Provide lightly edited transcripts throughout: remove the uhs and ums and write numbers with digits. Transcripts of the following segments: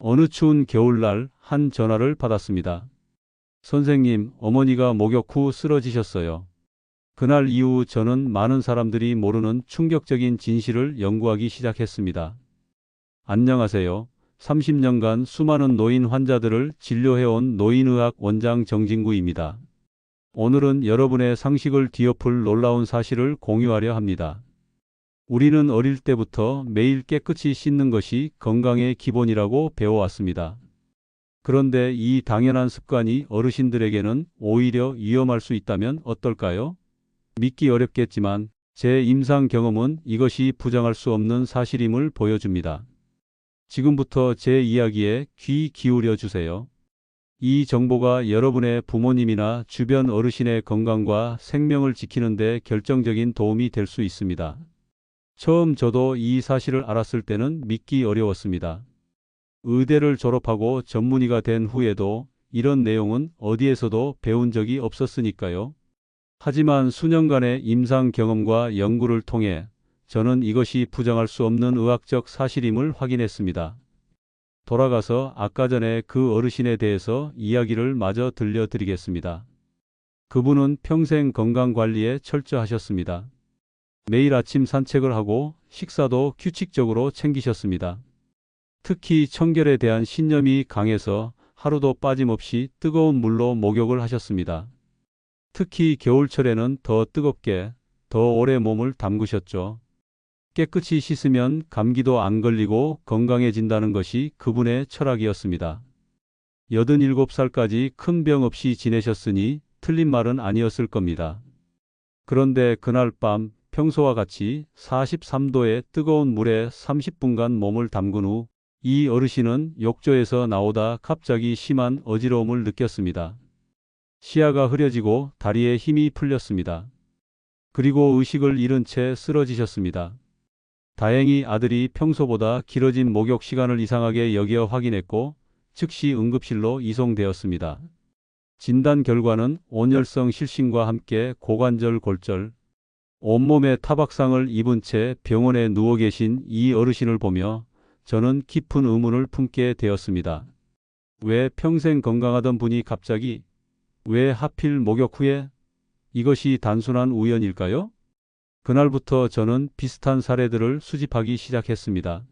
어느 추운 겨울날 한 전화를 받았습니다. 선생님, 어머니가 목욕 후 쓰러지셨어요. 그날 이후 저는 많은 사람들이 모르는 충격적인 진실을 연구하기 시작했습니다. 안녕하세요. 30년간 수많은 노인 환자들을 진료해온 노인의학 원장 정진구입니다. 오늘은 여러분의 상식을 뒤엎을 놀라운 사실을 공유하려 합니다. 우리는 어릴 때부터 매일 깨끗이 씻는 것이 건강의 기본이라고 배워왔습니다. 그런데 이 당연한 습관이 어르신들에게는 오히려 위험할 수 있다면 어떨까요? 믿기 어렵겠지만 제 임상 경험은 이것이 부정할 수 없는 사실임을 보여줍니다. 지금부터 제 이야기에 귀 기울여 주세요. 이 정보가 여러분의 부모님이나 주변 어르신의 건강과 생명을 지키는 데 결정적인 도움이 될 수 있습니다. 처음 저도 이 사실을 알았을 때는 믿기 어려웠습니다. 의대를 졸업하고 전문의가 된 후에도 이런 내용은 어디에서도 배운 적이 없었으니까요. 하지만 수년간의 임상 경험과 연구를 통해 저는 이것이 부정할 수 없는 의학적 사실임을 확인했습니다. 돌아가서 아까 전에 그 어르신에 대해서 이야기를 마저 들려드리겠습니다. 그분은 평생 건강관리에 철저하셨습니다. 매일 아침 산책을 하고 식사도 규칙적으로 챙기셨습니다. 특히 청결에 대한 신념이 강해서 하루도 빠짐없이 뜨거운 물로 목욕을 하셨습니다. 특히 겨울철에는 더 뜨겁게, 더 오래 몸을 담그셨죠. 깨끗이 씻으면 감기도 안 걸리고 건강해진다는 것이 그분의 철학이었습니다. 87살까지 큰 병 없이 지내셨으니 틀린 말은 아니었을 겁니다. 그런데 그날 밤 평소와 같이 43도의 뜨거운 물에 30분간 몸을 담근 후 이 어르신은 욕조에서 나오다 갑자기 심한 어지러움을 느꼈습니다. 시야가 흐려지고 다리에 힘이 풀렸습니다. 그리고 의식을 잃은 채 쓰러지셨습니다. 다행히 아들이 평소보다 길어진 목욕 시간을 이상하게 여겨 확인했고 즉시 응급실로 이송되었습니다. 진단 결과는 온열성 실신과 함께 고관절 골절, 온몸에 타박상을 입은 채 병원에 누워 계신 이 어르신을 보며 저는 깊은 의문을 품게 되었습니다. 왜 평생 건강하던 분이 갑자기, 왜 하필 목욕 후에? 이것이 단순한 우연일까요? 그날부터 저는 비슷한 사례들을 수집하기 시작했습니다.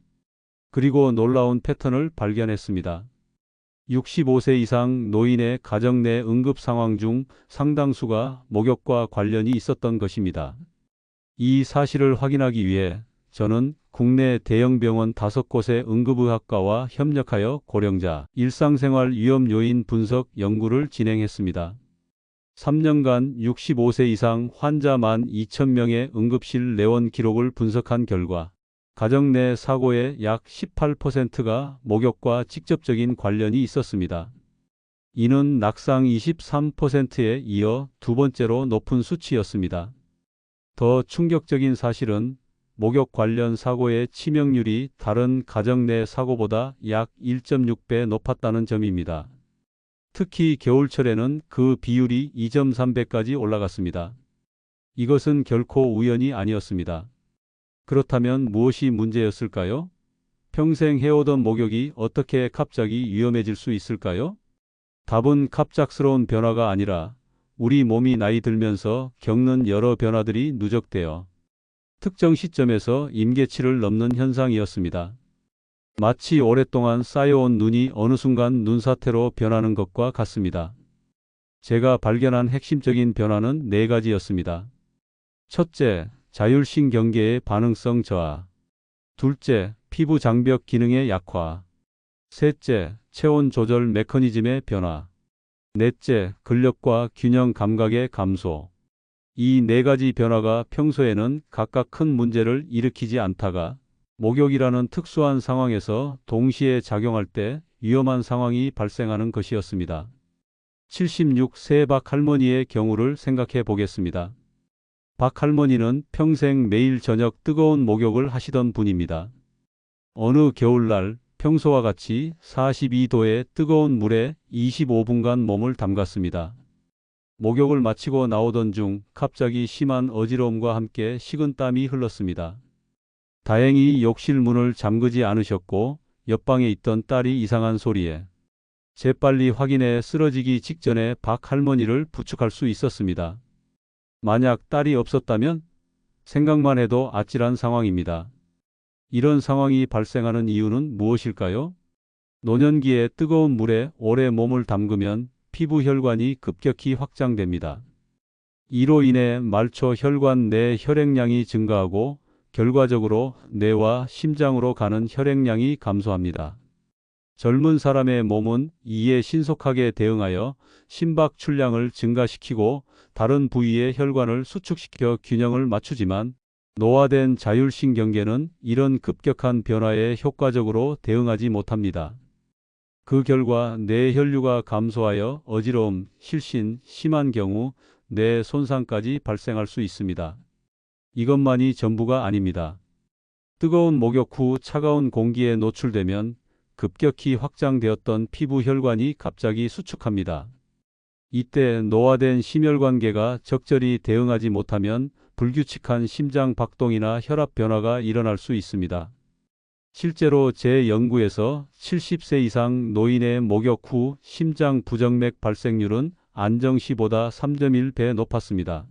그리고 놀라운 패턴을 발견했습니다. 65세 이상 노인의 가정 내 응급 상황 중 상당수가 목욕과 관련이 있었던 것입니다. 이 사실을 확인하기 위해 저는 국내 대형 병원 5곳의 응급의학과와 협력하여 고령자 일상생활 위험 요인 분석 연구를 진행했습니다. 3년간 65세 이상 환자 12,000명의 응급실 내원 기록을 분석한 결과 가정 내 사고의 약 18%가 목욕과 직접적인 관련이 있었습니다. 이는 낙상 23%에 이어 두 번째로 높은 수치였습니다. 더 충격적인 사실은 목욕 관련 사고의 치명률이 다른 가정 내 사고보다 약 1.6배 높았다는 점입니다. 특히 겨울철에는 그 비율이 2.3배까지 올라갔습니다. 이것은 결코 우연이 아니었습니다. 그렇다면 무엇이 문제였을까요? 평생 해오던 목욕이 어떻게 갑자기 위험해질 수 있을까요? 답은 갑작스러운 변화가 아니라 우리 몸이 나이 들면서 겪는 여러 변화들이 누적되어 특정 시점에서 임계치를 넘는 현상이었습니다. 마치 오랫동안 쌓여온 눈이 어느 순간 눈사태로 변하는 것과 같습니다. 제가 발견한 핵심적인 변화는 4가지였습니다. 첫째, 자율신경계의 반응성 저하. 둘째, 피부 장벽 기능의 약화. 셋째, 체온 조절 메커니즘의 변화. 넷째, 근력과 균형 감각의 감소. 이 4가지 변화가 평소에는 각각 큰 문제를 일으키지 않다가 목욕이라는 특수한 상황에서 동시에 작용할 때 위험한 상황이 발생하는 것이었습니다. 76세 박 할머니의 경우를 생각해 보겠습니다. 박 할머니는 평생 매일 저녁 뜨거운 목욕을 하시던 분입니다. 어느 겨울날 평소와 같이 42도의 뜨거운 물에 25분간 몸을 담갔습니다. 목욕을 마치고 나오던 중 갑자기 심한 어지러움과 함께 식은 땀이 흘렀습니다. 다행히 욕실 문을 잠그지 않으셨고 옆방에 있던 딸이 이상한 소리에 재빨리 확인해 쓰러지기 직전에 박 할머니를 부축할 수 있었습니다. 만약 딸이 없었다면 생각만 해도 아찔한 상황입니다. 이런 상황이 발생하는 이유는 무엇일까요? 노년기에 뜨거운 물에 오래 몸을 담그면 피부 혈관이 급격히 확장됩니다. 이로 인해 말초 혈관 내 혈액량이 증가하고 결과적으로 뇌와 심장으로 가는 혈액량이 감소합니다. 젊은 사람의 몸은 이에 신속하게 대응하여 심박 출량을 증가시키고 다른 부위의 혈관을 수축시켜 균형을 맞추지만 노화된 자율신경계는 이런 급격한 변화에 효과적으로 대응하지 못합니다. 그 결과 뇌 혈류가 감소하여 어지러움, 실신, 심한 경우 뇌 손상까지 발생할 수 있습니다. 이것만이 전부가 아닙니다. 뜨거운 목욕 후 차가운 공기에 노출되면 급격히 확장되었던 피부 혈관이 갑자기 수축합니다. 이때 노화된 심혈관계가 적절히 대응하지 못하면 불규칙한 심장 박동이나 혈압 변화가 일어날 수 있습니다. 실제로 제 연구에서 70세 이상 노인의 목욕 후 심장 부정맥 발생률은 안정시보다 3.1배 높았습니다.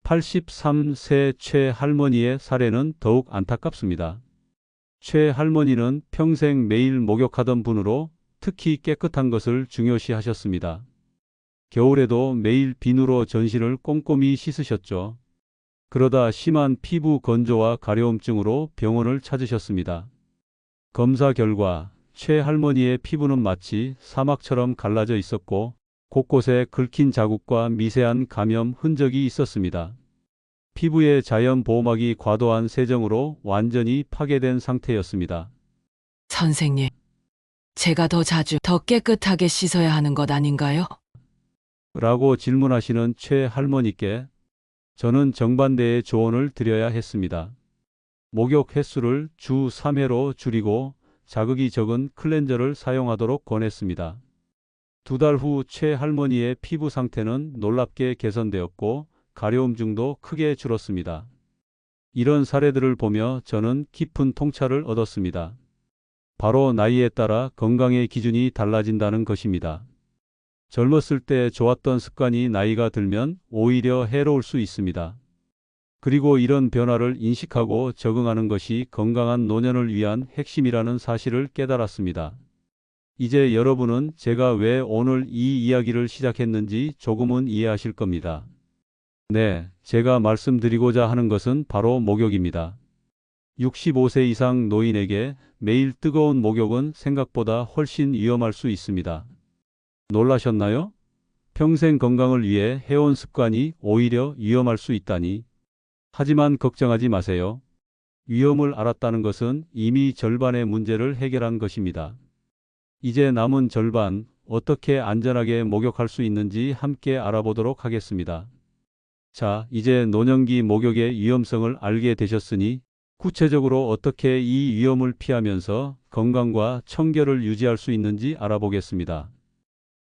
83세 최 할머니의 사례는 더욱 안타깝습니다. 최 할머니는 평생 매일 목욕하던 분으로 특히 깨끗한 것을 중요시하셨습니다. 겨울에도 매일 비누로 전신을 꼼꼼히 씻으셨죠. 그러다 심한 피부 건조와 가려움증으로 병원을 찾으셨습니다. 검사 결과 최 할머니의 피부는 마치 사막처럼 갈라져 있었고 곳곳에 긁힌 자국과 미세한 감염 흔적이 있었습니다. 피부의 자연 보호막이 과도한 세정으로 완전히 파괴된 상태였습니다. 선생님, 제가 더 자주, 더 깨끗하게 씻어야 하는 것 아닌가요? 라고 질문하시는 최 할머니께 저는 정반대의 조언을 드려야 했습니다. 목욕 횟수를 주 3회로 줄이고 자극이 적은 클렌저를 사용하도록 권했습니다. 2달 후 최 할머니의 피부 상태는 놀랍게 개선되었고 가려움증도 크게 줄었습니다. 이런 사례들을 보며 저는 깊은 통찰을 얻었습니다. 바로 나이에 따라 건강의 기준이 달라진다는 것입니다. 젊었을 때 좋았던 습관이 나이가 들면 오히려 해로울 수 있습니다. 그리고 이런 변화를 인식하고 적응하는 것이 건강한 노년을 위한 핵심이라는 사실을 깨달았습니다. 이제 여러분은 제가 왜 오늘 이 이야기를 시작했는지 조금은 이해하실 겁니다. 네, 제가 말씀드리고자 하는 것은 바로 목욕입니다. 65세 이상 노인에게 매일 뜨거운 목욕은 생각보다 훨씬 위험할 수 있습니다. 놀라셨나요? 평생 건강을 위해 해온 습관이 오히려 위험할 수 있다니. 하지만 걱정하지 마세요. 위험을 알았다는 것은 이미 절반의 문제를 해결한 것입니다. 이제 남은 절반, 어떻게 안전하게 목욕할 수 있는지 함께 알아보도록 하겠습니다. 자, 이제 노년기 목욕의 위험성을 알게 되셨으니 구체적으로 어떻게 이 위험을 피하면서 건강과 청결을 유지할 수 있는지 알아보겠습니다.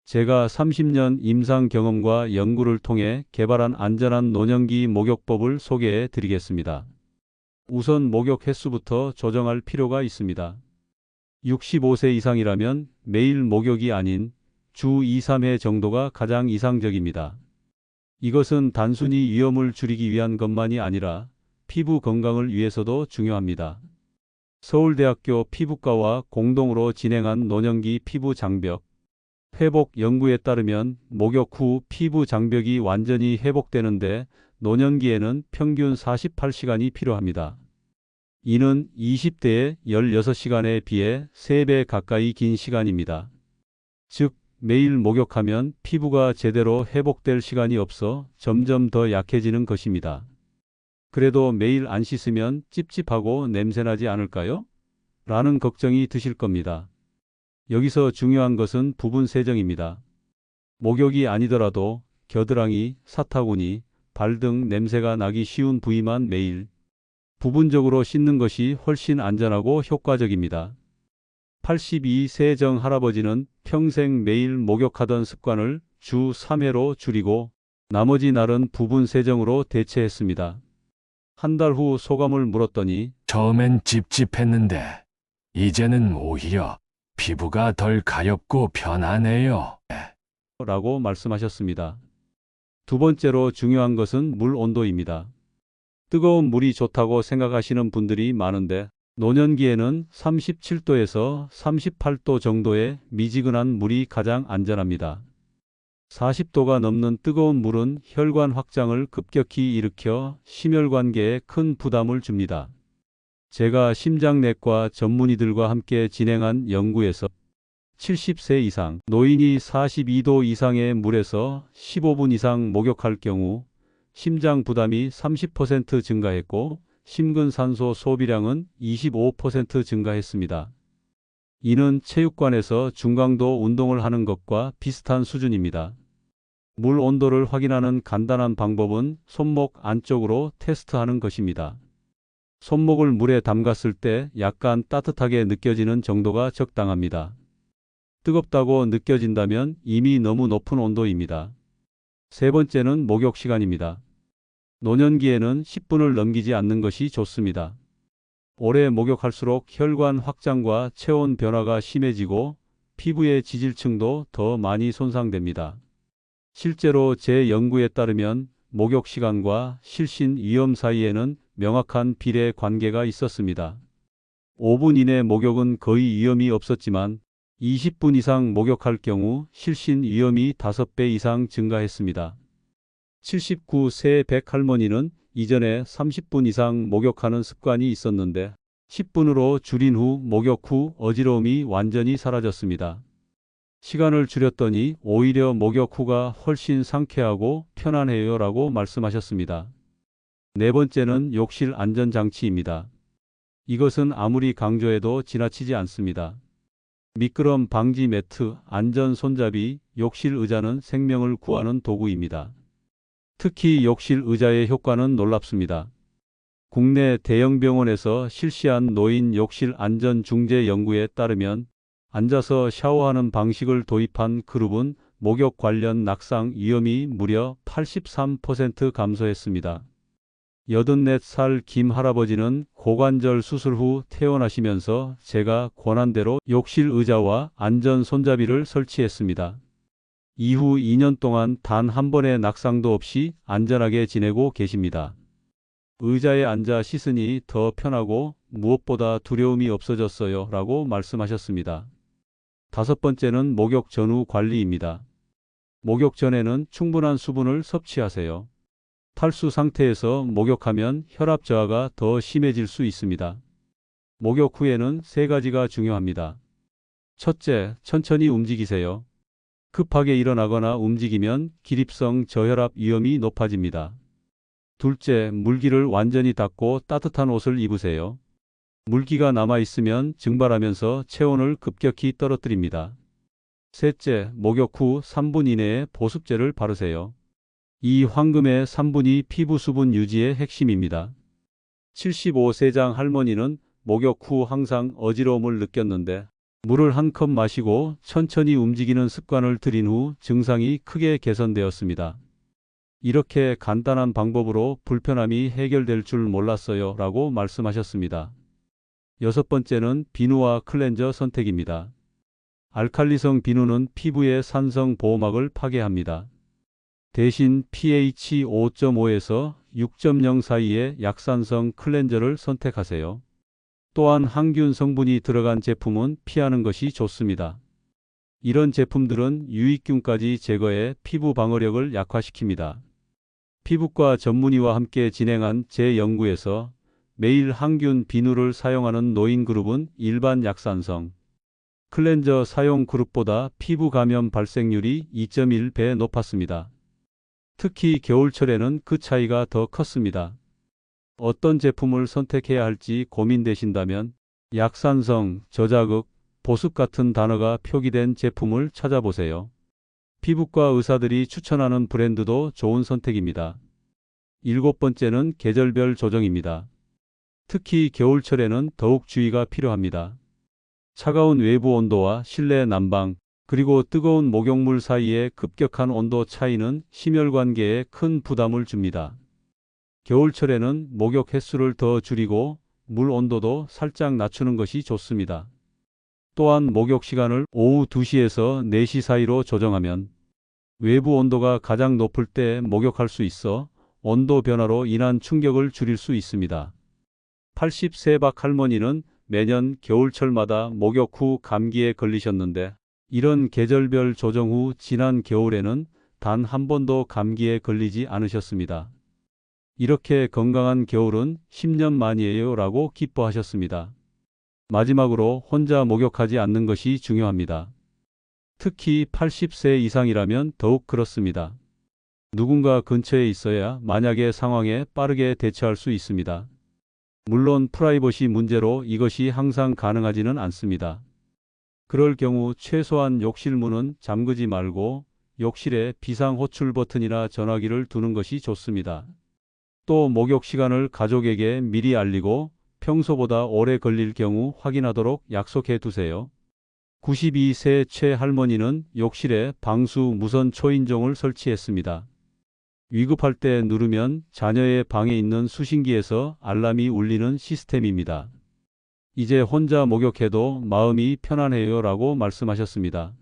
제가 30년 임상 경험과 연구를 통해 개발한 안전한 노년기 목욕법을 소개해 드리겠습니다. 우선 목욕 횟수부터 조정할 필요가 있습니다. 65세 이상이라면 매일 목욕이 아닌 주 2, 3회 정도가 가장 이상적입니다. 이것은 단순히 위험을 줄이기 위한 것만이 아니라 피부 건강을 위해서도 중요합니다. 서울대학교 피부과와 공동으로 진행한 노년기 피부 장벽 회복 연구에 따르면 목욕 후 피부 장벽이 완전히 회복되는데 노년기에는 평균 48시간이 필요합니다. 이는 20대의 16시간에 비해 3배 가까이 긴 시간입니다. 즉, 매일 목욕하면 피부가 제대로 회복될 시간이 없어 점점 더 약해지는 것입니다. 그래도 매일 안 씻으면 찝찝하고 냄새나지 않을까요? 라는 걱정이 드실 겁니다. 여기서 중요한 것은 부분 세정입니다. 목욕이 아니더라도 겨드랑이, 사타구니, 발 등 냄새가 나기 쉬운 부위만 매일 부분적으로 씻는 것이 훨씬 안전하고 효과적입니다. 82세 정 할아버지는 평생 매일 목욕하던 습관을 주 3회로 줄이고 나머지 날은 부분 세정으로 대체했습니다. 한 달 후 소감을 물었더니 처음엔 찝찝했는데 이제는 오히려 피부가 덜 가렵고 편하네요. 라고 말씀하셨습니다. 두 번째로 중요한 것은 물 온도입니다. 뜨거운 물이 좋다고 생각하시는 분들이 많은데 노년기에는 37도에서 38도 정도의 미지근한 물이 가장 안전합니다. 40도가 넘는 뜨거운 물은 혈관 확장을 급격히 일으켜 심혈관계에 큰 부담을 줍니다. 제가 심장내과 전문의들과 함께 진행한 연구에서 70세 이상 노인이 42도 이상의 물에서 15분 이상 목욕할 경우 심장 부담이 30% 증가했고 심근산소 소비량은 25% 증가했습니다. 이는 체육관에서 중강도 운동을 하는 것과 비슷한 수준입니다. 물 온도를 확인하는 간단한 방법은 손목 안쪽으로 테스트하는 것입니다. 손목을 물에 담갔을 때 약간 따뜻하게 느껴지는 정도가 적당합니다. 뜨겁다고 느껴진다면 이미 너무 높은 온도입니다. 세 번째는 목욕 시간입니다. 노년기에는 10분을 넘기지 않는 것이 좋습니다. 오래 목욕할수록 혈관 확장과 체온 변화가 심해지고 피부의 지질층도 더 많이 손상됩니다. 실제로 제 연구에 따르면 목욕 시간과 실신 위험 사이에는 명확한 비례 관계가 있었습니다. 5분 이내 목욕은 거의 위험이 없었지만 20분 이상 목욕할 경우 실신 위험이 5배 이상 증가했습니다. 79세 백 할머니는 이전에 30분 이상 목욕하는 습관이 있었는데 10분으로 줄인 후 목욕 후 어지러움이 완전히 사라졌습니다. 시간을 줄였더니 오히려 목욕 후가 훨씬 상쾌하고 편안해요 라고 말씀하셨습니다. 네 번째는 욕실 안전장치입니다. 이것은 아무리 강조해도 지나치지 않습니다. 미끄럼 방지 매트, 안전 손잡이, 욕실 의자는 생명을 구하는 도구입니다. 특히 욕실 의자의 효과는 놀랍습니다. 국내 대형 병원에서 실시한 노인 욕실 안전 중재 연구에 따르면 앉아서 샤워하는 방식을 도입한 그룹은 목욕 관련 낙상 위험이 무려 83% 감소했습니다. 84살 김 할아버지는 고관절 수술 후 퇴원하시면서 제가 권한 대로 욕실 의자와 안전 손잡이를 설치했습니다. 이후 2년 동안 단 한 번의 낙상도 없이 안전하게 지내고 계십니다. 의자에 앉아 씻으니 더 편하고 무엇보다 두려움이 없어졌어요 라고 말씀하셨습니다. 다섯 번째는 목욕 전후 관리입니다. 목욕 전에는 충분한 수분을 섭취하세요. 탈수 상태에서 목욕하면 혈압 저하가 더 심해질 수 있습니다. 목욕 후에는 세 가지가 중요합니다. 첫째, 천천히 움직이세요. 급하게 일어나거나 움직이면 기립성 저혈압 위험이 높아집니다. 둘째, 물기를 완전히 닦고 따뜻한 옷을 입으세요. 물기가 남아있으면 증발하면서 체온을 급격히 떨어뜨립니다. 셋째, 목욕 후 3분 이내에 보습제를 바르세요. 이 황금의 3분이 피부 수분 유지의 핵심입니다. 75세장 할머니는 목욕 후 항상 어지러움을 느꼈는데 물을 한 컵 마시고 천천히 움직이는 습관을 들인 후 증상이 크게 개선되었습니다. 이렇게 간단한 방법으로 불편함이 해결될 줄 몰랐어요 라고 말씀하셨습니다. 여섯 번째는 비누와 클렌저 선택입니다. 알칼리성 비누는 피부의 산성 보호막을 파괴합니다. 대신 pH 5.5에서 6.0 사이의 약산성 클렌저를 선택하세요. 또한 항균 성분이 들어간 제품은 피하는 것이 좋습니다. 이런 제품들은 유익균까지 제거해 피부 방어력을 약화시킵니다. 피부과 전문의와 함께 진행한 제 연구에서 매일 항균 비누를 사용하는 노인 그룹은 일반 약산성 클렌저 사용 그룹보다 피부 감염 발생률이 2.1배 높았습니다. 특히 겨울철에는 그 차이가 더 컸습니다. 어떤 제품을 선택해야 할지 고민되신다면 약산성, 저자극, 보습 같은 단어가 표기된 제품을 찾아보세요. 피부과 의사들이 추천하는 브랜드도 좋은 선택입니다. 일곱 번째는 계절별 조정입니다. 특히 겨울철에는 더욱 주의가 필요합니다. 차가운 외부 온도와 실내 난방, 그리고 뜨거운 목욕물 사이의 급격한 온도 차이는 심혈관계에 큰 부담을 줍니다. 겨울철에는 목욕 횟수를 더 줄이고 물 온도도 살짝 낮추는 것이 좋습니다. 또한 목욕 시간을 오후 2시에서 4시 사이로 조정하면 외부 온도가 가장 높을 때 목욕할 수 있어 온도 변화로 인한 충격을 줄일 수 있습니다. 80세 박 할머니는 매년 겨울철마다 목욕 후 감기에 걸리셨는데 이런 계절별 조정 후 지난 겨울에는 단 한 번도 감기에 걸리지 않으셨습니다. 이렇게 건강한 겨울은 10년 만이에요 라고 기뻐하셨습니다. 마지막으로 혼자 목욕하지 않는 것이 중요합니다. 특히 80세 이상이라면 더욱 그렇습니다. 누군가 근처에 있어야 만약의 상황에 빠르게 대처할 수 있습니다. 물론 프라이버시 문제로 이것이 항상 가능하지는 않습니다. 그럴 경우 최소한 욕실 문은 잠그지 말고 욕실에 비상호출 버튼이나 전화기를 두는 것이 좋습니다. 또 목욕 시간을 가족에게 미리 알리고 평소보다 오래 걸릴 경우 확인하도록 약속해 두세요. 92세 최 할머니는 욕실에 방수 무선 초인종을 설치했습니다. 위급할 때 누르면 자녀의 방에 있는 수신기에서 알람이 울리는 시스템입니다. 이제 혼자 목욕해도 마음이 편안해요 라고 말씀하셨습니다.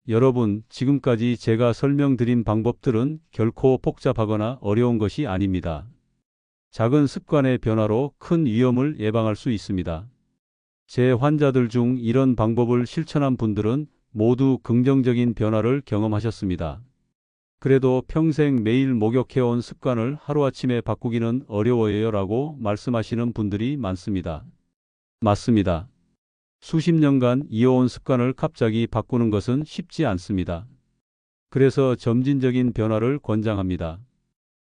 여러분, 지금까지 제가 설명드린 방법들은 결코 복잡하거나 어려운 것이 아닙니다. 작은 습관의 변화로 큰 위험을 예방할 수 있습니다. 제 환자들 중 이런 방법을 실천한 분들은 모두 긍정적인 변화를 경험하셨습니다. 그래도 평생 매일 목욕해온 습관을 하루아침에 바꾸기는 어려워요 라고 말씀하시는 분들이 많습니다. 맞습니다. 수십 년간 이어온 습관을 갑자기 바꾸는 것은 쉽지 않습니다. 그래서 점진적인 변화를 권장합니다.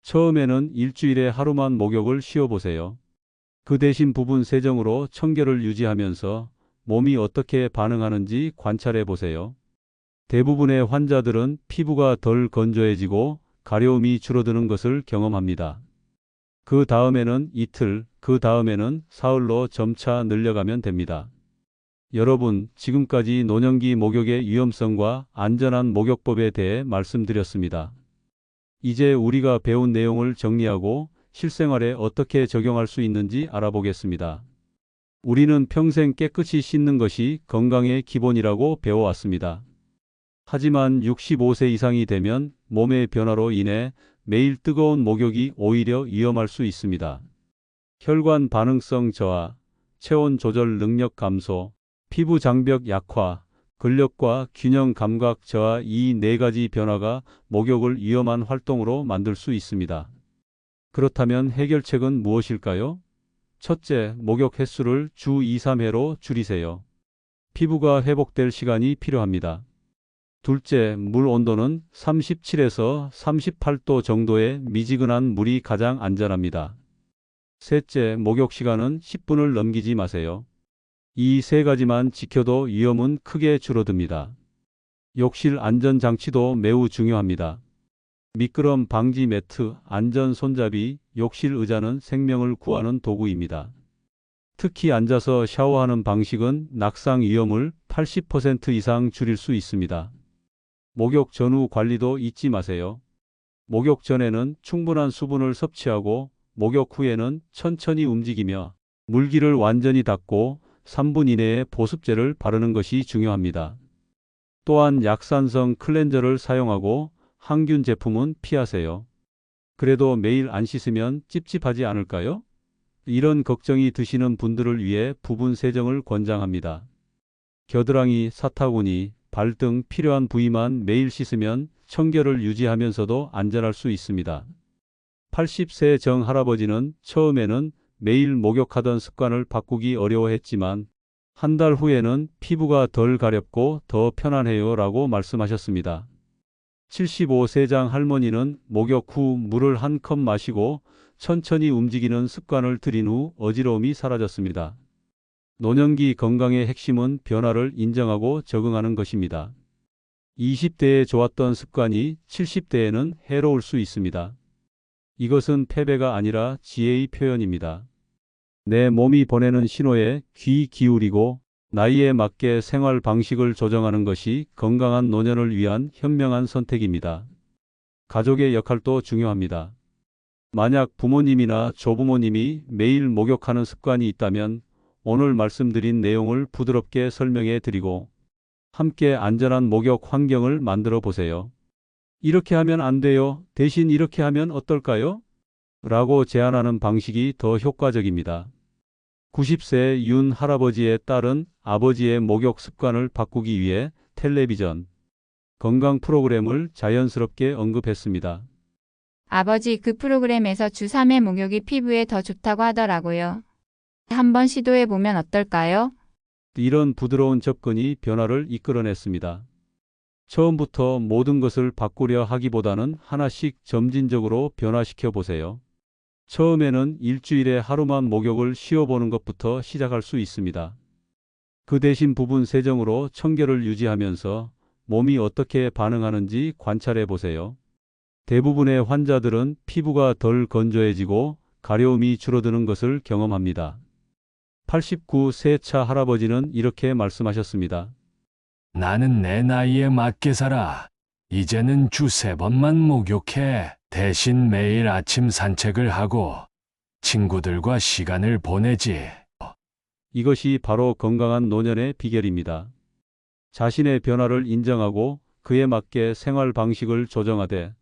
처음에는 일주일에 하루만 목욕을 쉬어보세요. 그 대신 부분 세정으로 청결을 유지하면서 몸이 어떻게 반응하는지 관찰해 보세요. 대부분의 환자들은 피부가 덜 건조해지고 가려움이 줄어드는 것을 경험합니다. 그 다음에는 이틀, 그 다음에는 사흘로 점차 늘려가면 됩니다. 여러분, 지금까지 노년기 목욕의 위험성과 안전한 목욕법에 대해 말씀드렸습니다. 이제 우리가 배운 내용을 정리하고 실생활에 어떻게 적용할 수 있는지 알아보겠습니다. 우리는 평생 깨끗이 씻는 것이 건강의 기본이라고 배워왔습니다. 하지만 65세 이상이 되면 몸의 변화로 인해 매일 뜨거운 목욕이 오히려 위험할 수 있습니다. 혈관 반응성 저하, 체온 조절 능력 감소, 피부 장벽 약화, 근력과 균형 감각 저하 이 네 가지 변화가 목욕을 위험한 활동으로 만들 수 있습니다. 그렇다면 해결책은 무엇일까요? 첫째, 목욕 횟수를 주 2~3회로 줄이세요. 피부가 회복될 시간이 필요합니다. 둘째, 물 온도는 37에서 38도 정도의 미지근한 물이 가장 안전합니다. 셋째, 목욕 시간은 10분을 넘기지 마세요. 이 세 가지만 지켜도 위험은 크게 줄어듭니다. 욕실 안전장치도 매우 중요합니다. 미끄럼 방지 매트, 안전 손잡이, 욕실 의자는 생명을 구하는 도구입니다. 특히 앉아서 샤워하는 방식은 낙상 위험을 80% 이상 줄일 수 있습니다. 목욕 전후 관리도 잊지 마세요. 목욕 전에는 충분한 수분을 섭취하고 목욕 후에는 천천히 움직이며 물기를 완전히 닦고 3분 이내에 보습제를 바르는 것이 중요합니다. 또한 약산성 클렌저를 사용하고 항균 제품은 피하세요. 그래도 매일 안 씻으면 찝찝하지 않을까요? 이런 걱정이 드시는 분들을 위해 부분 세정을 권장합니다. 겨드랑이, 사타구니, 발 등 필요한 부위만 매일 씻으면 청결을 유지하면서도 안전할 수 있습니다. 80세 정 할아버지는 처음에는 매일 목욕하던 습관을 바꾸기 어려워했지만 한 달 후에는 피부가 덜 가렵고 더 편안해요 라고 말씀하셨습니다. 75세 장 할머니는 목욕 후 물을 한 컵 마시고 천천히 움직이는 습관을 들인 후 어지러움이 사라졌습니다. 노년기 건강의 핵심은 변화를 인정하고 적응하는 것입니다. 20대에 좋았던 습관이 70대에는 해로울 수 있습니다. 이것은 패배가 아니라 지혜의 표현입니다. 내 몸이 보내는 신호에 귀 기울이고 나이에 맞게 생활 방식을 조정하는 것이 건강한 노년을 위한 현명한 선택입니다. 가족의 역할도 중요합니다. 만약 부모님이나 조부모님이 매일 목욕하는 습관이 있다면 오늘 말씀드린 내용을 부드럽게 설명해 드리고 함께 안전한 목욕 환경을 만들어 보세요. 이렇게 하면 안 돼요. 대신 이렇게 하면 어떨까요? 라고 제안하는 방식이 더 효과적입니다. 90세 윤 할아버지의 딸은 아버지의 목욕 습관을 바꾸기 위해 텔레비전 건강 프로그램을 자연스럽게 언급했습니다. 아버지, 그 프로그램에서 주 3회 목욕이 피부에 더 좋다고 하더라고요. 한번 시도해보면 어떨까요? 이런 부드러운 접근이 변화를 이끌어냈습니다. 처음부터 모든 것을 바꾸려 하기보다는 하나씩 점진적으로 변화시켜 보세요. 처음에는 일주일에 하루만 목욕을 쉬어보는 것부터 시작할 수 있습니다. 그 대신 부분 세정으로 청결을 유지하면서 몸이 어떻게 반응하는지 관찰해 보세요. 대부분의 환자들은 피부가 덜 건조해지고 가려움이 줄어드는 것을 경험합니다. 89세 차 할아버지는 이렇게 말씀하셨습니다. 나는 내 나이에 맞게 살아. 이제는 주 3번만 목욕해. 대신 매일 아침 산책을 하고 친구들과 시간을 보내지. 이것이 바로 건강한 노년의 비결입니다. 자신의 변화를 인정하고 그에 맞게 생활 방식을 조정하되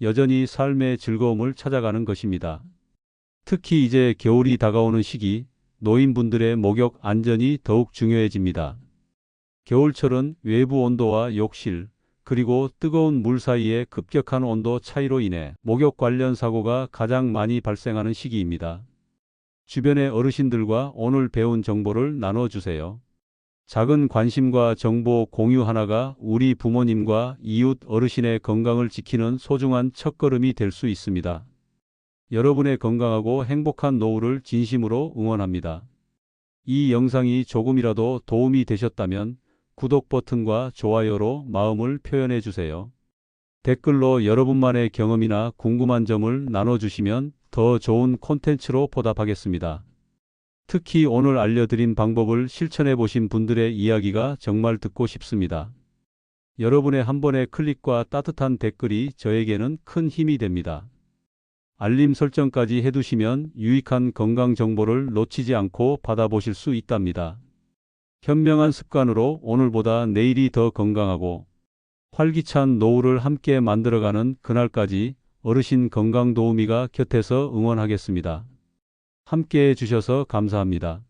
여전히 삶의 즐거움을 찾아가는 것입니다. 특히 이제 겨울이 다가오는 시기, 노인분들의 목욕 안전이 더욱 중요해집니다. 겨울철은 외부 온도와 욕실, 그리고 뜨거운 물 사이의 급격한 온도 차이로 인해 목욕 관련 사고가 가장 많이 발생하는 시기입니다. 주변의 어르신들과 오늘 배운 정보를 나눠주세요. 작은 관심과 정보 공유 하나가 우리 부모님과 이웃 어르신의 건강을 지키는 소중한 첫걸음이 될 수 있습니다. 여러분의 건강하고 행복한 노후를 진심으로 응원합니다. 이 영상이 조금이라도 도움이 되셨다면 구독 버튼과 좋아요로 마음을 표현해 주세요. 댓글로 여러분만의 경험이나 궁금한 점을 나눠주시면 더 좋은 콘텐츠로 보답하겠습니다. 특히 오늘 알려드린 방법을 실천해 보신 분들의 이야기가 정말 듣고 싶습니다. 여러분의 한 번의 클릭과 따뜻한 댓글이 저에게는 큰 힘이 됩니다. 알림 설정까지 해두시면 유익한 건강 정보를 놓치지 않고 받아보실 수 있답니다. 현명한 습관으로 오늘보다 내일이 더 건강하고 활기찬 노후를 함께 만들어가는 그날까지 어르신 건강 도우미가 곁에서 응원하겠습니다. 함께 해주셔서 감사합니다.